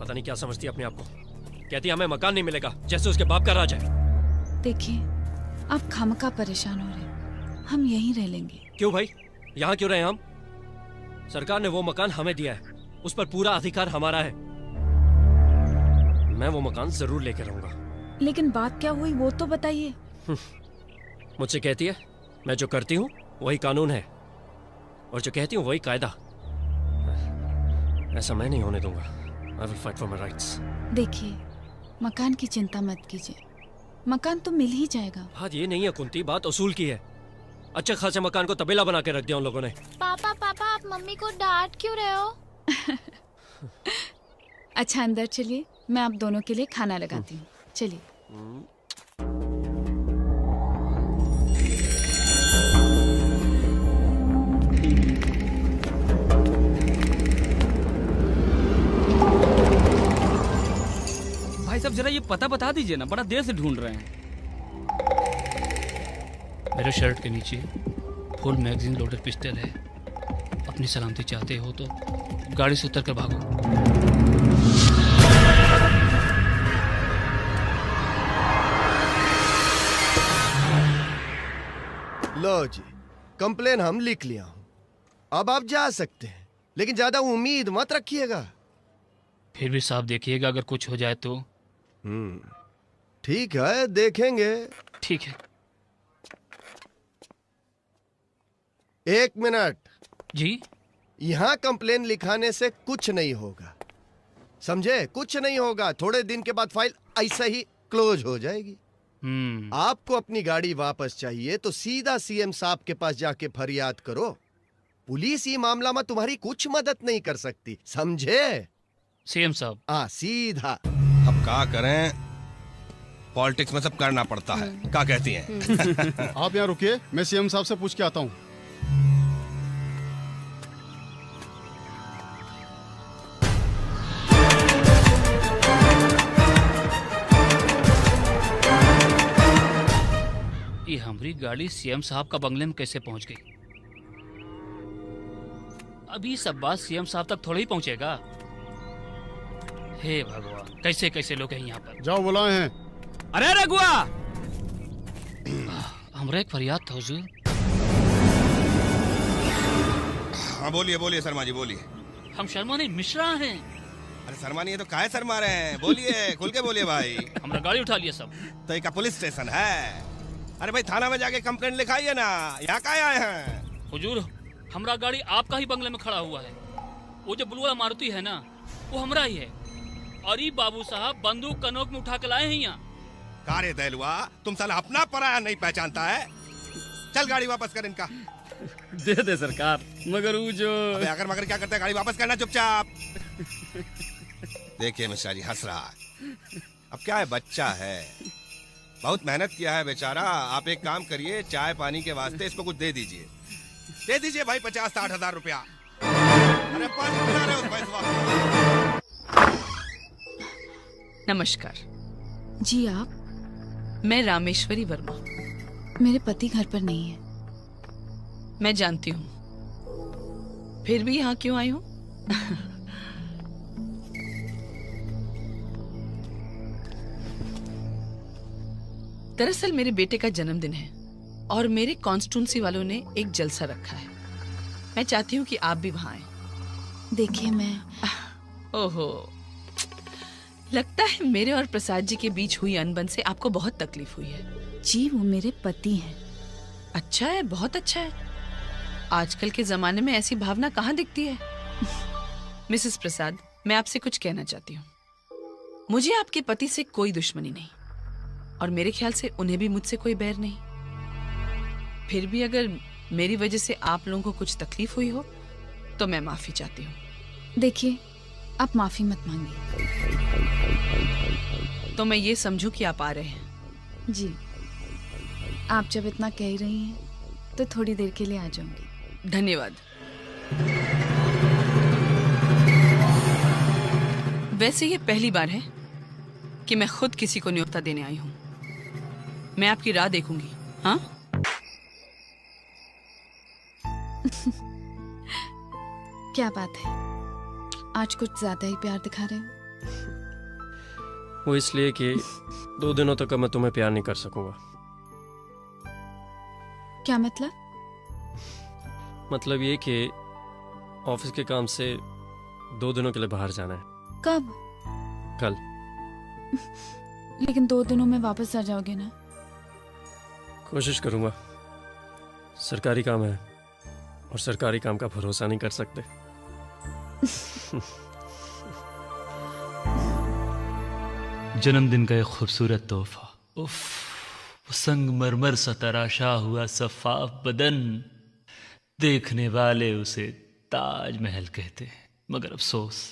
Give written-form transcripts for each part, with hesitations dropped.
पता नहीं क्या समझती है अपने आप को। कहती है हमें मकान नहीं मिलेगा, जैसे उसके बाप का राज है। देखिए, आप खामखा परेशान हो रहे हैं, हम यहीं रह लेंगे। क्यों भाई, यहाँ क्यों रहे हम? सरकार ने वो मकान हमें दिया है, उस पर पूरा अधिकार हमारा है। मैं वो मकान जरूर लेकर रहूंगा। लेकिन बात क्या हुई वो तो बताइए। मुझसे कहती है मैं जो करती हूँ वही कानून है, और जो कहती हूँ वही कायदा। ऐसा मैं नहीं होने दूंगा। I will fight for my rights. देखिए, मकान की चिंता मत कीजिए, मकान तो मिल ही जाएगा। बात ये नहीं है कुंती, बात उसूल की है। अच्छे खासे मकान को तबेला बना के रख दिया उन लोगों ने। पापा पापा, आप मम्मी को डांट क्यों रहे हो? अच्छा अंदर चलिए, मैं आप दोनों के लिए खाना लगाती हूँ। चलिए। भाई साहब जरा ये पता बता दीजिए ना, बड़ा देर से ढूंढ रहे हैं। मेरे शर्ट के नीचे फुल मैगजीन लोडेड पिस्टल है। अपनी सलामती चाहते हो तो गाड़ी से उतर कर भागो। लो जी, कंप्लेन हम लिख लिया हूं, अब आप जा सकते हैं, लेकिन ज्यादा उम्मीद मत रखिएगा। फिर भी साफ देखिएगा, अगर कुछ हो जाए तो। ठीक है, देखेंगे। ठीक है। 1 मिनट जी। यहाँ कंप्लेन लिखाने से कुछ नहीं होगा, समझे? कुछ नहीं होगा, थोड़े दिन के बाद फाइल ऐसा ही क्लोज हो जाएगी। आपको अपनी गाड़ी वापस चाहिए तो सीधा सीएम साहब के पास जाके फरियाद करो। पुलिस ये मामला में तुम्हारी कुछ मदद नहीं कर सकती, समझे? सीएम साहब। हाँ, सीधा। अब क्या करें, पॉलिटिक्स में सब करना पड़ता है। क्या कहती हैं? आप यहाँ रुकिए, मैं सीएम साहब से पूछ के आता हूँ। ये हमारी गाड़ी सीएम साहब का बंगले में कैसे पहुंच गई? अभी सब बात सीएम साहब तक थोड़ा ही पहुंचेगा। हे भगवान, कैसे कैसे लोग हैं यहाँ पर। जाओ बुलाए हैं। अरे रघुआ, हमरा एक फरियाद था हुजूर। हाँ बोलिए बोलिए शर्मा जी बोलिए। हम शर्मा नहीं मिश्रा हैं। अरे शर्मा नहीं है तो काहे शर्मा रहे हैं? बोलिए, खुल के बोलिए भाई। हमरा गाड़ी उठा लिया सब। तो एक पुलिस स्टेशन है। अरे भाई थाना में जाके कंप्लेंट लिखाइए ना, यहाँ काहे आए हैं? हुजूर, हमरा गाड़ी आपका ही बंगले में खड़ा हुआ है। वो जो ब्लू वाला मारुति है ना, वो हमरा ही है। अरे बाबू साहब बंदूक कनोक में उठा के लाए हैं यहाँ। कारे दैलुआ, तुम साला अपना पराया नहीं पहचानता है। चल गाड़ी वापस कर इनका। दे दे सरकार, मगर वो जो अगर मगर क्या करता है, गाड़ी वापस करना चुपचाप। देखिए मिश्रा जी हंस रहा है। अब क्या है, बच्चा है, बहुत मेहनत किया है बेचारा। आप एक काम करिए, चाय पानी के वास्ते इसको कुछ दे दीजिए। दे दीजिए भाई 50-60 हजार रुपया। अरे नमस्कार जी। आप? मैं रामेश्वरी वर्मा। मेरे पति घर पर नहीं है। मैं जानती हूँ, फिर भी यहाँ क्यों आई हूँ? दरअसल मेरे बेटे का जन्मदिन है और मेरे कॉन्स्टिट्यूंसी वालों ने एक जलसा रखा है। मैं चाहती हूँ कि आप भी वहां आए। देखिए मैं ओहो, लगता है मेरे और प्रसाद जी के बीच हुई अनबन से आपको बहुत तकलीफ हुई है। जी, वो मेरे पति हैं। अच्छा है, बहुत अच्छा है। आजकल के जमाने में ऐसी भावना कहाँ दिखती है। मिसेस प्रसाद, मैं आपसे कुछ कहना चाहती हूँ। मुझे आपके पति से कोई दुश्मनी नहीं और मेरे ख्याल से उन्हें भी मुझसे कोई बैर नहीं। फिर भी अगर मेरी वजह से आप लोगों को कुछ तकलीफ हुई हो तो मैं माफी चाहती हूँ। देखिए, आप माफी मत मांगिए। तो मैं ये समझूं कि आप आ रहे हैं? जी, आप जब इतना कह रही हैं तो थोड़ी देर के लिए आ जाऊंगी। धन्यवाद। वैसे ये पहली बार है कि मैं खुद किसी को न्योता देने आई हूँ। मैं आपकी राह देखूंगी। हाँ? क्या बात है, आज कुछ ज्यादा ही प्यार दिखा रहे हो। वो इसलिए कि 2 दिनों तक मैं तुम्हें प्यार नहीं कर सकूंगा। क्या मतलब? मतलब ये कि ऑफिस के काम से 2 दिनों के लिए बाहर जाना है। कब? कल। लेकिन 2 दिनों में वापस आ जाओगे ना? कोशिश करूंगा। सरकारी काम है और सरकारी काम का भरोसा नहीं कर सकते। जन्मदिन का एक खूबसूरत तोहफा। उफ, वो संगमरमर सा तराशा हुआ सफाफ बदन, देखने वाले उसे ताजमहल कहते हैं, मगर अफसोस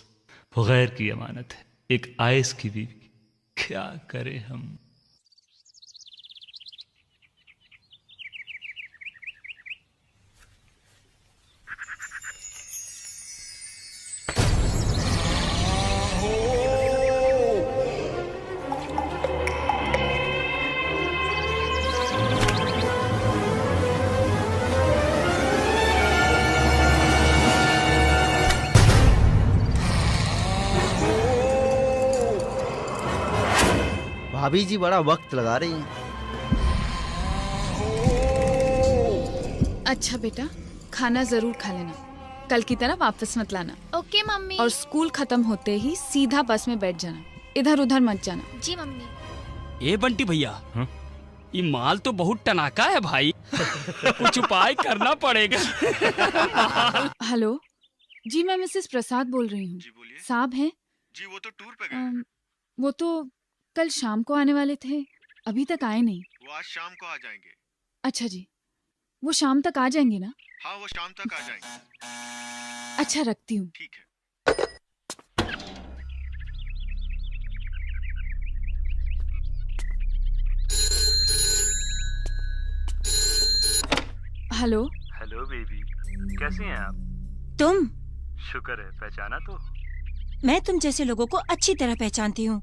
वो गैर की अमानत है, एक आयस की बीवी। क्या करें हम। भाभी जी बड़ा वक्त लगा रही हैं। अच्छा बेटा, खाना जरूर खा लेना, कल की तरह वापस मत लाना। Okay mummy. और स्कूल खत्म होते ही सीधा बस में बैठ जाना, इधर उधर मत जाना। जी मम्मी। ए बंटी भैया, ये माल तो बहुत टनाका है भाई। कुछ उपाय करना पड़ेगा। हेलो जी, मैं मिसेस प्रसाद बोल रही हूँ। साहब हैं? जी वो तो टूर पे गए। वो तो कल शाम को आने वाले थे, अभी तक आए नहीं। वो आज शाम को आ जाएंगे। अच्छा जी, वो शाम तक आ जाएंगे ना? हाँ वो शाम तक आ जाएंगे। अच्छा रखती हूँ। ठीक है। हेलो। हेलो बेबी, कैसी हैं आप? तुम? शुक्र है, पहचाना तो। मैं तुम जैसे लोगों को अच्छी तरह पहचानती हूँ,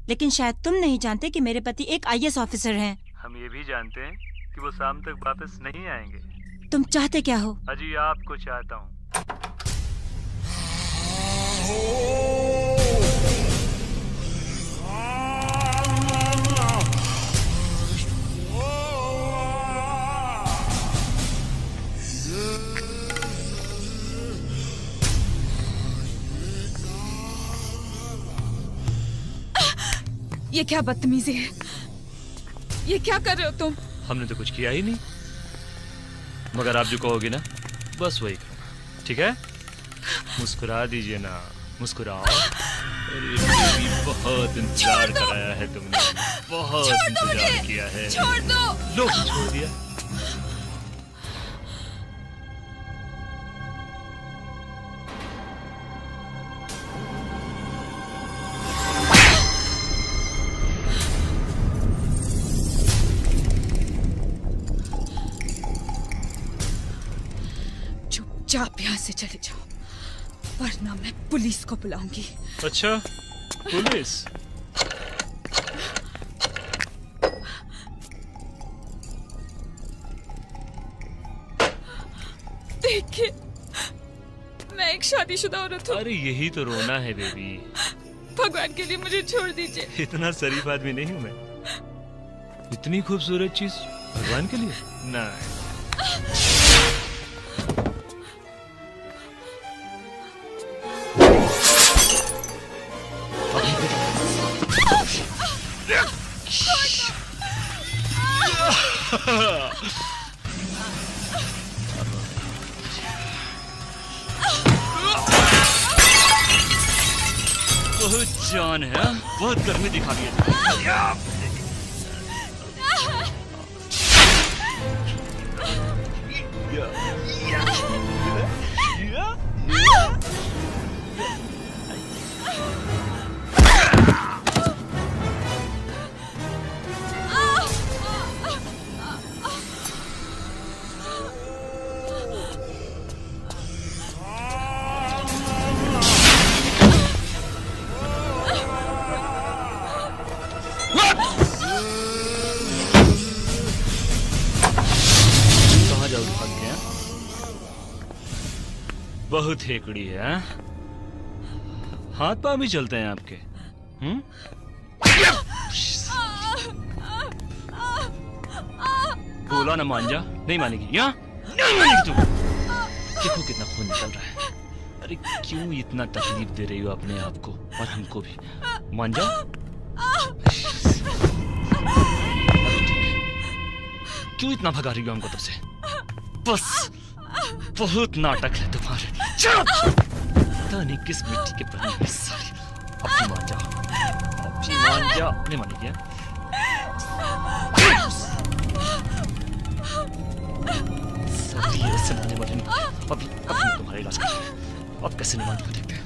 लेकिन शायद तुम नहीं जानते कि मेरे पति एक IAS ऑफिसर हैं। हम ये भी जानते हैं कि वो शाम तक वापस नहीं आएंगे। तुम चाहते क्या हो? अजी आपको चाहता हूँ। ये क्या बदतमीजी है? ये क्या कर रहे हो तुम? हमने तो कुछ किया ही नहीं, मगर आप जो कहोगे ना बस वही करूँगा, ठीक है? मुस्कुरा दीजिए ना, मुस्कुराओ। अरे बेबी, बहुत इंतजार कराया है तुमने, बहुत इंतजार किया है। छोड़ दो। लो, छोड़ दिया। आप यहाँ से चले जाओ, वरना मैं पुलिस को बुलाऊंगी। अच्छा, पुलिस? देखिए, मैं एक शादीशुदा औरत हूँ। अरे यही तो रोना है बेबी। भगवान के लिए मुझे छोड़ दीजिए। इतना शरीफ आदमी नहीं हूँ मैं। इतनी खूबसूरत चीज भगवान के लिए? नहीं। बहुत जान है, बहुत गर्मी दिखा दी है। बहुत हेकड़ी है, हाथ पांव भी चलते हैं आपके। बोला ना मान जा, नहीं मानेगी, यहाँ नहीं मानेगी तू। देखो कितना खून निकल रहा है। अरे क्यों इतना तकलीफ दे रही हो अपने आप को और हमको भी? मान जाओ। क्यों इतना भगा रही हो हमको तब से? बस बहुत नाटक है तुम्हारे। पता नहीं किस मिट्टी के बने हैं सारे। अब भी मान जाओ, अब भी मान जाओ। नहीं मानेगी क्या? सभी ऐसे मानने वाले नहीं। अभी तुम्हारा इलाज करेंगे। अब कैसे नहीं मानने देखते हैं।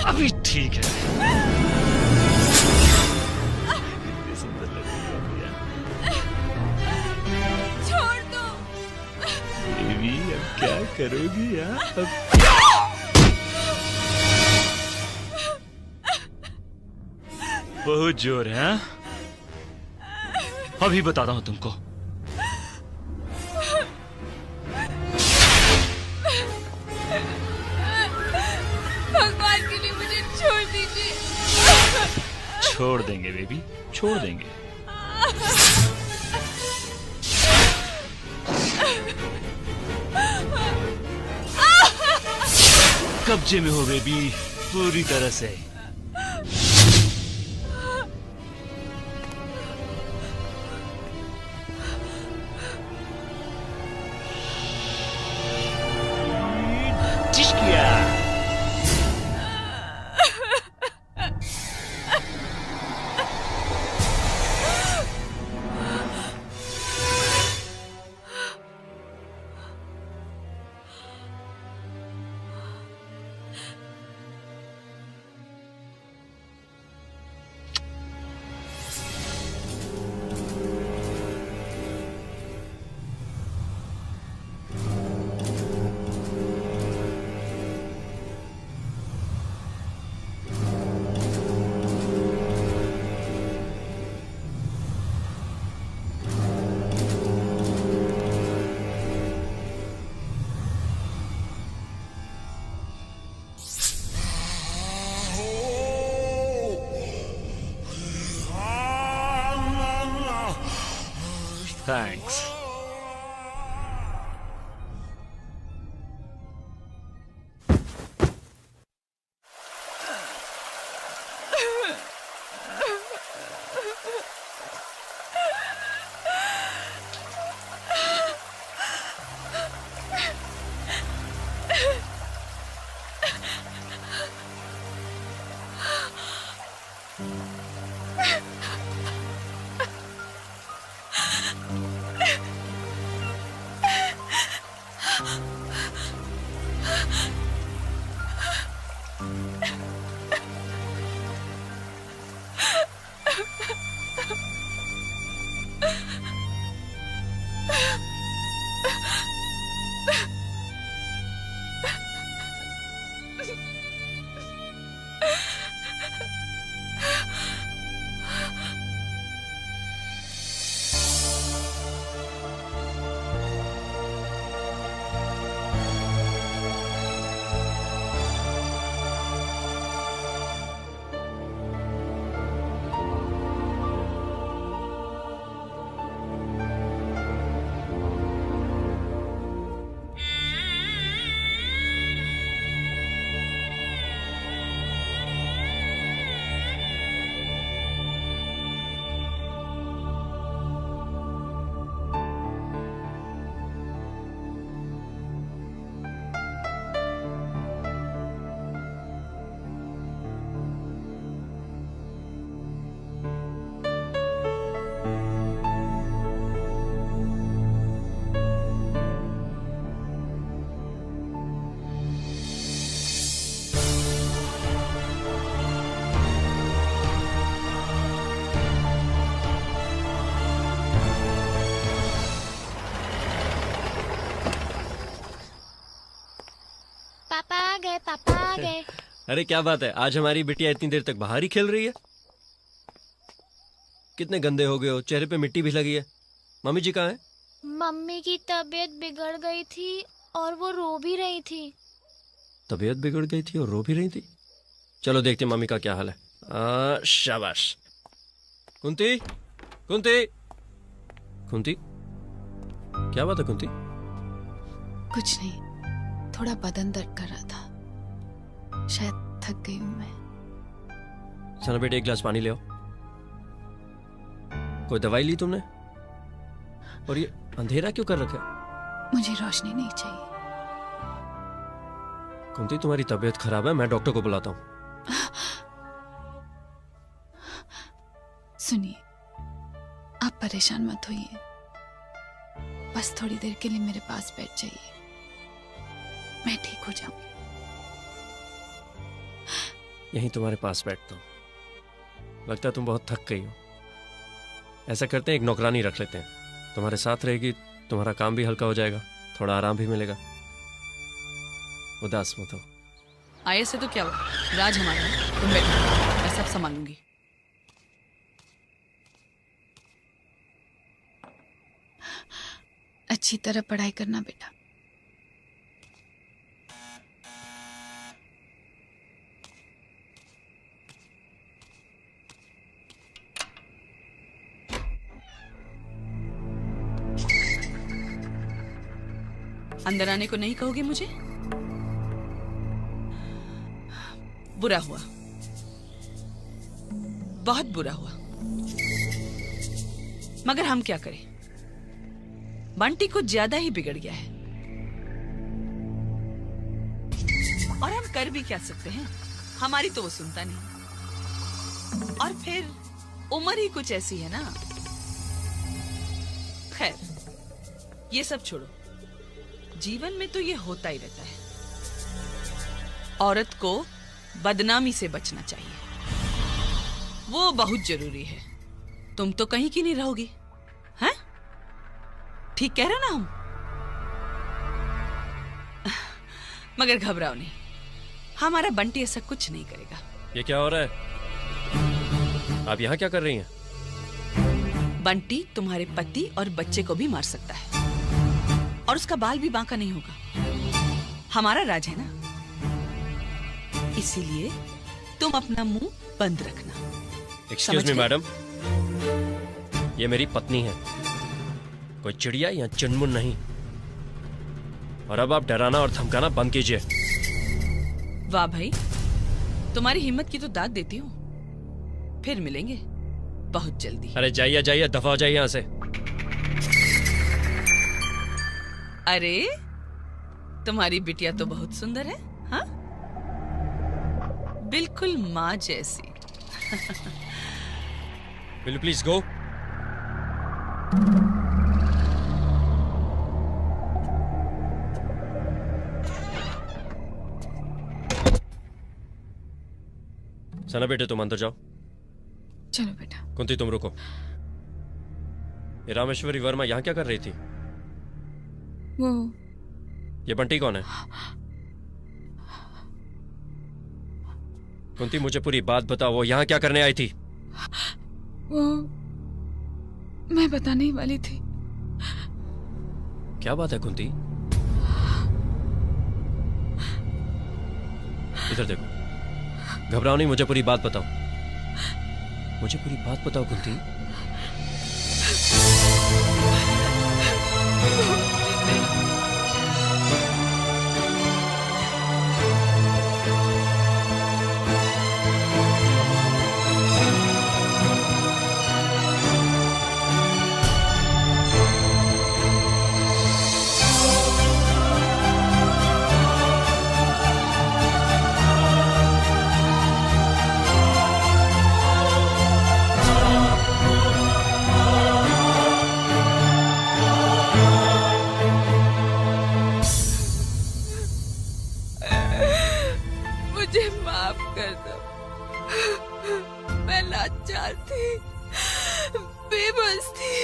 अभी ठीक है। सुंदर लग रही हो भैया। छोड़ दो। बेबी अब क्या करोगी यार? बहुत जोर है। अभी बताता हूं तुमको। भगवान के लिए मुझे छोड़ दीजिए। छोड़ देंगे बेबी, छोड़ देंगे। कब्जे में हो बेबी, पूरी तरह से। Thanks. पापा आ गए। अरे क्या बात है, आज हमारी बिटिया इतनी देर तक बाहर ही खेल रही है। कितने गंदे हो गए हो, चेहरे पे मिट्टी भी लगी है। मम्मी जी कहाँ हैं? मम्मी की तबीयत बिगड़ गई थी और वो रो भी रही थी। तबीयत बिगड़ गई थी और रो भी रही थी? चलो देखते हैं मम्मी का क्या हाल है। शाबाश। कुंती, कुंती, कुंती, क्या बात है कुंती? कुछ नहीं, थोड़ा बदन दर्द कर रहा था, शायद थक गई हूँ मैं। सना बेटे एक गिलास पानी ले आओ। कोई दवाई ली तुमने? और ये अंधेरा क्यों कर रखा है? मुझे रोशनी नहीं चाहिए। कुंती तुम्हारी तबीयत खराब है, मैं डॉक्टर को बुलाता हूँ। सुनिए, आप परेशान मत होइए, बस थोड़ी देर के लिए मेरे पास बैठ जाइए, मैं ठीक हो जाऊंगी। यहीं तुम्हारे पास बैठता हूँ। लगता है तुम बहुत थक गई हो। ऐसा करते हैं, एक नौकरानी रख लेते हैं, तुम्हारे साथ रहेगी, तुम्हारा काम भी हल्का हो जाएगा, थोड़ा आराम भी मिलेगा। उदास मत हो। आए से तो क्या हुआ, राज हमारा है, तुम बैठो, मैं सब संभालूंगी। अच्छी तरह पढ़ाई करना बेटा। अंदर आने को नहीं कहोगे मुझे? बुरा हुआ, बहुत बुरा हुआ, मगर हम क्या करें, बंटी कुछ ज्यादा ही बिगड़ गया है, और हम कर भी क्या सकते हैं, हमारी तो वो सुनता नहीं, और फिर उम्र ही कुछ ऐसी है ना। खैर, ये सब छोड़ो, जीवन में तो ये होता ही रहता है, औरत को बदनामी से बचना चाहिए, वो बहुत जरूरी है। तुम तो कहीं की नहीं रहोगी, हैं? ठीक कह रहे हो ना हम? मगर घबराओ नहीं, हमारा बंटी ऐसा कुछ नहीं करेगा। ये क्या हो रहा है? आप यहाँ क्या कर रही हैं? बंटी तुम्हारे पति और बच्चे को भी मार सकता है, और उसका बाल भी बांका नहीं होगा। हमारा राज है ना, इसीलिए तुम अपना मुंह बंद रखना। एक्सक्यूज मी मैडम, ये मेरी पत्नी है, कोई चिड़िया या चुनमुन नहीं। और अब आप डराना और धमकाना बंद कीजिए। वाह भाई, तुम्हारी हिम्मत की तो दाद देती हूँ। फिर मिलेंगे बहुत जल्दी। अरे जाइए जाइए, दफा हो जाइए यहाँ से। अरे तुम्हारी बिटिया तो बहुत सुंदर है, हाँ? बिल्कुल माँ जैसी। Will you please go? सना बेटे तुम अंदर जाओ। चलो बेटा। कुंती तुम रुको। ये रामेश्वरी वर्मा यहाँ क्या कर रही थी? वो ये बंटी कौन है? कुंती मुझे पूरी बात बताओ, वो यहाँ क्या करने आई थी? वो मैं बताने ही वाली थी। क्या बात है कुंती? इधर देखो, घबराओ नहीं, मुझे पूरी बात बताओ, मुझे पूरी बात बताओ कुंती। मुझे माफ कर दो, मैं लाचार थी, बेबस थी।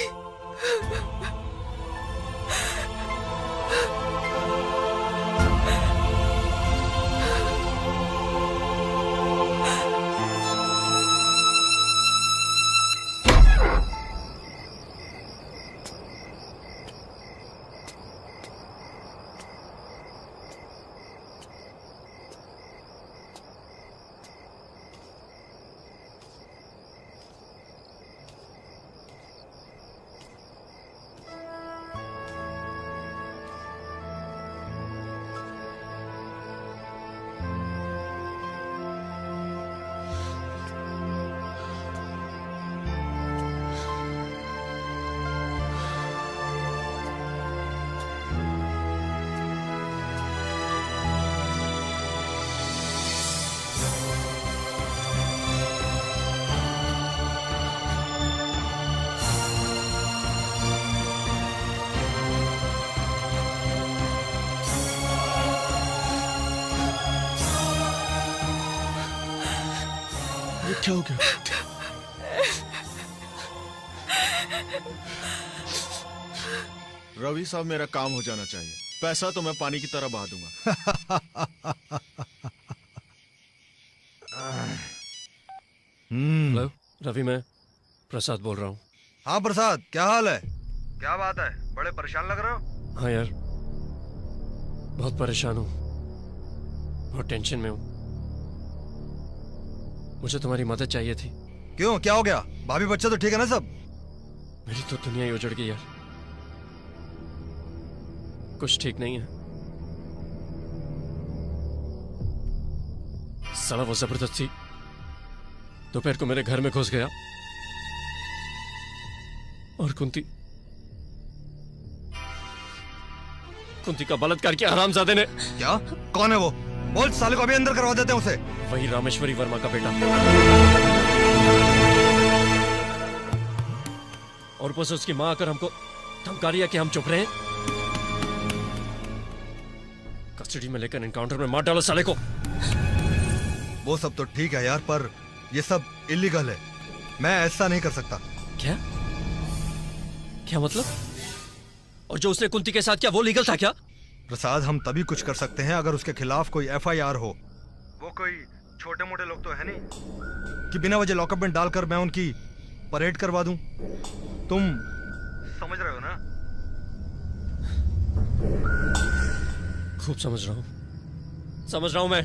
क्या हो गया? रवि साहब, मेरा काम हो जाना चाहिए। पैसा तो मैं पानी की तरह बहा दूंगा। हेलो रवि, मैं प्रसाद बोल रहा हूँ। हाँ प्रसाद, क्या हाल है? क्या बात है, बड़े परेशान लग रहे हो? हाँ यार, बहुत परेशान हूँ, बहुत टेंशन में हूँ। मुझे तुम्हारी मदद चाहिए थी। क्यों, क्या हो गया? भाभी बच्चा तो ठीक है ना सब? मेरी तो दुनिया ही उजड़ गई यार, कुछ ठीक नहीं है। साला वो जबरदस्ती दोपहर को मेरे घर में घुस गया और कुंती का बलात्कार किया हरामजादे ने। क्या? कौन है वो? बोल, साले को अभी अंदर करवा देते हैं उसे। वही रामेश्वरी वर्मा का बेटा। और ऊपर से उसकी मां आकर हमको धमका रही है कि हम चुप रहे। कस्टडी में लेकर एनकाउंटर में मार डालो साले को। वो सब तो ठीक है यार, पर ये सब इलीगल है। मैं ऐसा नहीं कर सकता। क्या क्या मतलब? और जो उसने कुंती के साथ किया वो लीगल था क्या? प्रसाद, हम तभी कुछ कर सकते हैं अगर उसके खिलाफ कोई FIR हो। वो कोई छोटे मोटे लोग तो है नहीं कि बिना वजह लॉकअप में डालकर मैं उनकी परेड करवा दूं। तुम समझ रहे हो ना? खूब समझ रहा हूं मैं।